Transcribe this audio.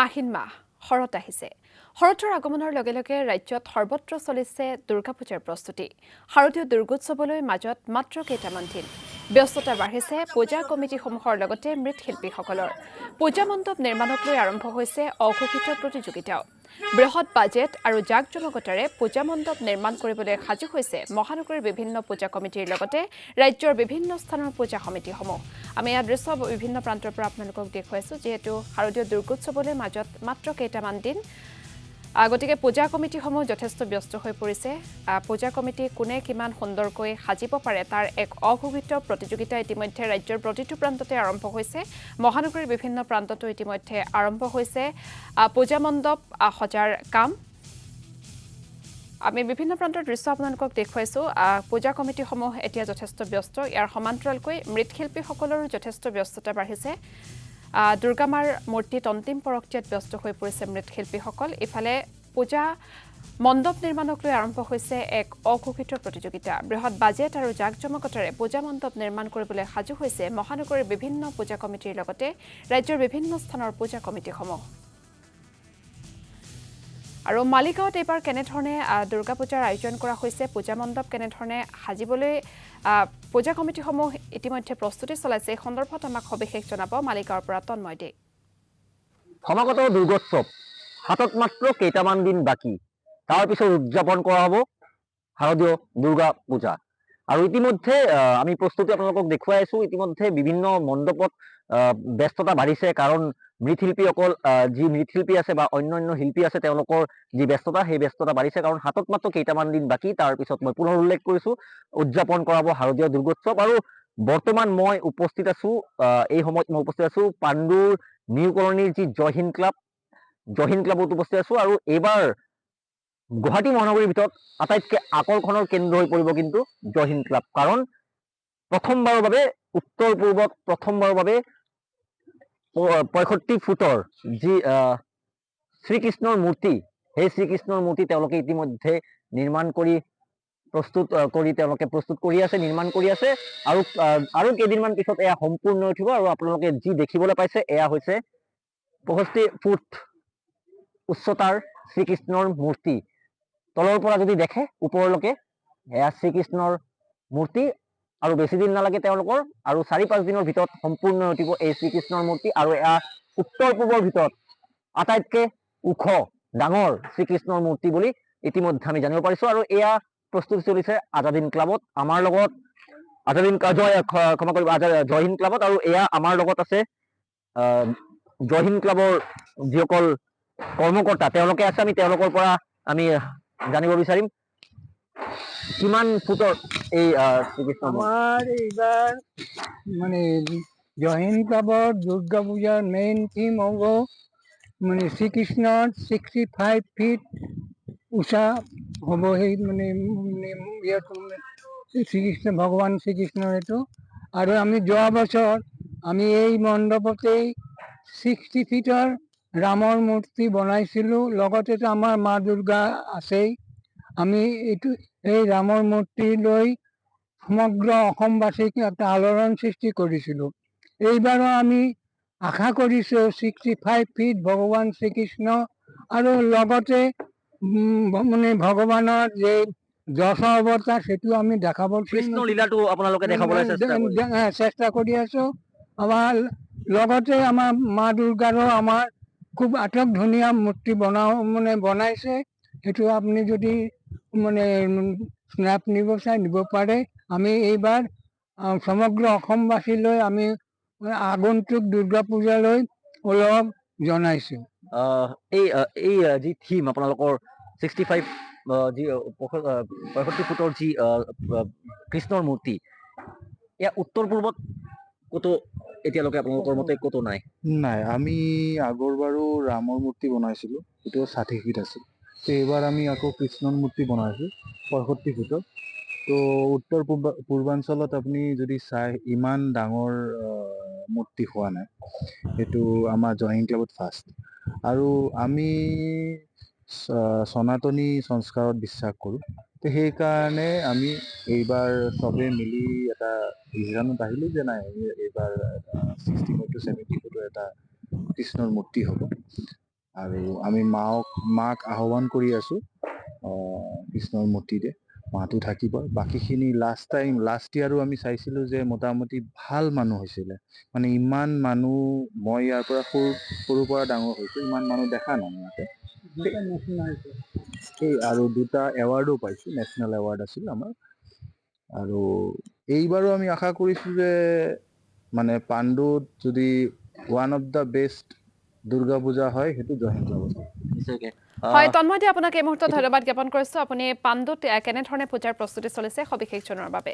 আহিন মাহ শৰৎ আহিছে। শৰতৰ আগমনৰ লগে লগে ৰাজ্যত সৰ্বত্ৰ চলিছে দুৰ্গা পূজাৰ প্ৰস্তুতি। শাৰদীয় দুৰ্গোৎসৱলৈ মাজত মাত্ৰ কেইটামান দিন। ব্যস্ততা বাঢ়িছে পূজা কমিটিসমূহৰ লগতে মৃৎশিল্পীসকলৰ। পূজা মণ্ডপ নিৰ্মাণক লৈ আৰম্ভ হৈছে অঘোষিত প্ৰতিযোগিতাও। বৃহৎ বাজেট আৰু জাক-জমকতাৰে পূজা মণ্ডপ নিৰ্মাণ কৰিবলৈ সাজু হৈছে মহানগৰীৰ বিভিন্ন পূজা কমিটিৰ লগতে ৰাজ্যৰ বিভিন্ন স্থানৰ পূজা সমিতিসমূহ। আমি ইয়াৰ দৃশ্য বিভিন্ন প্ৰান্তৰ পৰা আপোনালোকক দেখুৱাইছোঁ, যিহেতু শাৰদীয় দুৰ্গোৎসৱলৈ মাজত মাত্ৰ কেইটামান দিন। গতিকে পূজা কমিটিসমূহ যথেষ্ট ব্যস্ত হৈ পৰিছে। পূজা কমিটি কোনে কিমান সুন্দৰকৈ সাজিব পাৰে তাৰ এক অঘোষিত প্ৰতিযোগিতা ইতিমধ্যে ৰাজ্যৰ প্ৰতিটো প্ৰান্ততে আৰম্ভ হৈছে। মহানগৰীৰ বিভিন্ন প্ৰান্ততো ইতিমধ্যে আৰম্ভ হৈছে পূজা মণ্ডপ সজাৰ কাম। আমি বিভিন্ন প্ৰান্তৰ দৃশ্য আপোনালোকক দেখুৱাইছোঁ। পূজা কমিটিসমূহ এতিয়া যথেষ্ট ব্যস্ত। ইয়াৰ সমান্তৰালকৈ মৃৎশিল্পীসকলৰো যথেষ্ট ব্যস্ততা বাঢ়িছে। দুৰ্গা মাৰ মূৰ্তিত অন্তিম পৰক্তিয়াত ব্যস্ত হৈ পৰিছে মৃৎশিল্পীসকল। ইফালে পূজা মণ্ডপ নিৰ্মাণক লৈ আৰম্ভ হৈছে এক অঘোষিত প্ৰতিযোগিতা। বৃহৎ বাজেট আৰু জাক-জমকতাৰে পূজা মণ্ডপ নিৰ্মাণ কৰিবলৈ সাজু হৈছে মহানগৰীৰ বিভিন্ন পূজা কমিটিৰ লগতে ৰাজ্যৰ বিভিন্ন স্থানৰ পূজা কমিটিসমূহ। আৰু মালিগাঁৱত এইবাৰ কেনেধৰণে দুৰ্গা পূজাৰ আয়োজন কৰা হৈছে, পূজা মণ্ডপ কেনেধৰণে সাজিবলৈ পূজা কমিটিসমূহ ইতিমধ্যে প্ৰস্তুতি চলাইছে, এই সন্দৰ্ভত আমাক সবিশেষ জনাব মালিগাঁৱৰ পৰা তন্ময় দে। সমাগত দুৰ্গোৎসৱ হাতত মাত্ৰ কেইটামান দিন বাকী। তাৰ পিছত উদযাপন কৰা হ'ব শাৰদীয় দুৰ্গা পূজা। আৰু ইতিমধ্যে আমি প্ৰস্তুতি আপোনালোকক দেখুৱাই আছোঁ। ইতিমধ্যে বিভিন্ন মণ্ডপত ব্যস্ততা বাঢ়িছে, কাৰণ মৃৎশিল্পীসকল যি মৃৎশিল্পী আছে বা অন্যান্য শিল্পী আছে তেওঁলোকৰ যি ব্যস্ততা, সেই ব্যস্ততা বাঢ়িছে, কাৰণ হাতত মাত্ৰ কেইটামান দিন বাকী। তাৰ পিছত মই পুনৰ উল্লেখ কৰিছোঁ উদযাপন কৰা হ'ব শাৰদীয় দুৰ্গোৎসৱ। আৰু বৰ্তমান মই উপস্থিত আছোঁ, এই সময়ত মই উপস্থিত আছোঁ পাণ্ডুৰ নিউ কলনীৰ যি জয় হিন্দ ক্লাবত উপস্থিত আছোঁ। আৰু এইবাৰ গুৱাহাটী মহানগৰীৰ ভিতৰত আটাইতকৈ আকৰ্ষণৰ কেন্দ্ৰ হৈ পৰিব কিন্তু জয় হিন্দ ক্লাব, কাৰণ প্ৰথমবাৰৰ বাবে উত্তৰ পূৰ্বত প্ৰথমবাৰৰ বাবে 65 ফুটৰ যি শ্ৰীকৃষ্ণৰ মূৰ্তি, সেই শ্ৰীকৃষ্ণৰ মূৰ্তি তেওঁলোকে ইতিমধ্যে নিৰ্মাণ কৰি প্ৰস্তুত কৰি আছে, নিৰ্মাণ কৰি আছে। আৰু কেইদিনমান পিছত এয়া সম্পূৰ্ণ হৈ উঠিব। আৰু আপোনালোকে যি দেখিবলৈ পাইছে এয়া হৈছে 65 ফুট উচ্চতাৰ শ্ৰীকৃষ্ণৰ মূৰ্তি। তলৰ পৰা যদি দেখে ওপৰলৈকে এয়া শ্ৰীকৃষ্ণৰ মূৰ্তি। আৰু বেছি দিন নালাগে তেওঁলোকৰ, আৰু 4-5 দিনৰ ভিতৰত সম্পূৰ্ণ হৈ উঠিব এই শ্ৰীকৃষ্ণৰ মূৰ্তি। আৰু এয়া উত্তৰ পূবৰ ভিতৰত আটাইতকৈ ওখ ডাঙৰ শ্ৰীকৃষ্ণৰ মূৰ্তি বুলি ইতিমধ্যে আমি জানিব পাৰিছোঁ। আৰু এয়া প্ৰস্তুতি চলিছে আজাদিন ক্লাবত, আমাৰ লগত জয় হিন্দ ক্লাবত। আৰু এয়া আমাৰ লগত আছে জয় হিন্দ ক্লাবৰ যিসকল কৰ্মকৰ্তা তেওঁলোকে আছে, আমি তেওঁলোকৰ পৰা আমি জানিব বিচাৰিম কিমান ফুটৰ এই শ্ৰীকৃষ্ণ। আমাৰ এইবাৰ মানে জয় হিন্দ ক্লাবৰ দুৰ্গা পূজাৰ মেইন থিম হ'ব মানে শ্ৰীকৃষ্ণৰ 65 ফিট উষা হ'ব। সেই মানে শ্ৰীকৃষ্ণ ভগৱান শ্ৰীকৃষ্ণৰ এইটো। আৰু আমি যোৱা বছৰ আমি এই মণ্ডপতেই 60 ফিটৰ ৰামৰ মূৰ্তি বনাইছিলোঁ, লগতেতো আমাৰ মা দুৰ্গা আছেই। আমি এই ৰামৰ মূৰ্তি লৈ সমগ্ৰ অসমবাসীক এটা আলোড়ন সৃষ্টি কৰিছিলোঁ। এইবাৰো আমি আশা কৰিছোঁ 65 ফিট ভগৱান শ্ৰীকৃষ্ণ, আৰু লগতে মানে ভগৱানৰ যে যশ অৱতাৰ সেইটো আমি দেখাব কৃষ্ণ লীলাটো আপোনালোকে দেখাবলৈ চেষ্টা কৰি আছোঁ। আমাৰ লগতে আমাৰ মা দুৰ্গাৰো আমাৰ খুব আটক ধুনীয়া মূৰ্তি বনাইছে। সেইটো আপুনি যদি মানে স্নেপ নিব পাৰে। আমি এইবাৰ সমগ্ৰ অসমবাসীলৈ আমি আগন্তুক দুৰ্গা পূজালৈ অলপ জনাইছোঁ। এই যি থিম আপোনালোকৰ 65 যি 65 ফুটৰ যি কৃষ্ণৰ মূৰ্তি, এয়া উত্তৰ পূৰ্বত ক'তো এতিয়ালৈকে আপোনালোকৰ মতে ক'তো নাই? আমি আগৰবাৰো ৰামৰ মূৰ্তি বনাইছিলোঁ, সেইটো 60 ফিট আছিল। তো এইবাৰ আমি আকৌ কৃষ্ণৰ মূৰ্তি বনাইছোঁ 65 ফুটৰ। তো উত্তৰ পূৰ্বাঞ্চলত আপুনি যদি চাই ইমান ডাঙৰ মূৰ্তি হোৱা নাই, সেইটো আমাৰ জয় হিন্দ ক্লাবত ফাৰ্ষ্ট। আৰু আমি সনাতনী সংস্কাৰত বিশ্বাস কৰোঁ, তো সেইকাৰণে আমি এইবাৰ চবে মিলি এটা ডিচিশ্যনত আহিলোঁ যে নাই, এইবাৰ 65 to 70 ফুটৰ এটা কৃষ্ণৰ মূৰ্তি হ'ব। আৰু আমি মাক আহ্বান কৰি আছোঁ কৃষ্ণৰ মূৰ্তিৰে মাটো থাকিব। বাকীখিনি লাষ্ট ইয়াৰো আমি চাইছিলোঁ যে মোটামুটি ভাল মানুহ হৈছিলে, মানে ইমান মানুহ মই ইয়াৰ পৰা সৰুৰ পৰা ডাঙৰ হৈছোঁ, ইমান মানুহ দেখা নাই ইয়াতে। আৰু 2টা এৱাৰ্ডো পাইছোঁ, নেশ্যনেল এৱাৰ্ড আছিল আমাৰ। আৰু এইবাৰো আমি আশা কৰিছোঁ যে মানে পাণ্ডুত যদি one of the best Durga Puja হয় সেইটো জয়ন্ত হ'ব। নিশ্চয়কৈ হয় তন্ময় আপোনাক এই মুহূৰ্তত ধন্যবাদ জ্ঞাপন কৰিছোঁ। আপুনি পাণ্ডুত কেনেধৰণে পূজাৰ প্ৰস্তুতি চলিছে সবিশেষ জনোৱাৰ বাবে।